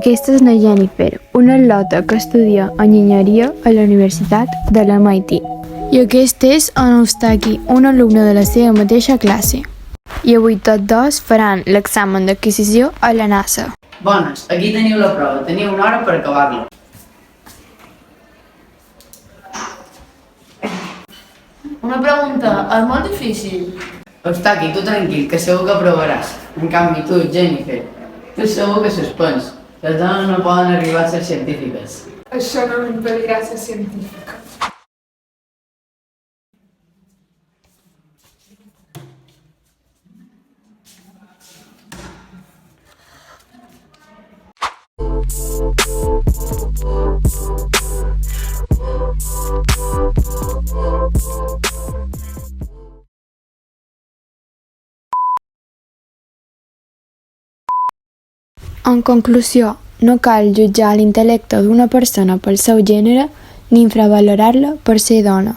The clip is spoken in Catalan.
Aquesta és la Jennifer, una atleta que estudia enginyeria a la Universitat de l'MIT. I aquest és en Eustaqui, un alumne de la seva mateixa classe. I avui tots dos faran l'examen d'adquisició a la NASA. Bones, aquí teniu la prova. Teniu una hora per acabar-la. Una pregunta, és molt difícil? Eustaqui, tu tranquil, que segur que aprovaràs. En canvi, tu, Jennifer, tu segur que suspens. Les dones no poden arribar a ser científiques. Això no m'impedirà ser científica. En conclusió, no cal jutjar l'intel·lecte d'una persona pel seu gènere ni infravalorar-la per ser dona.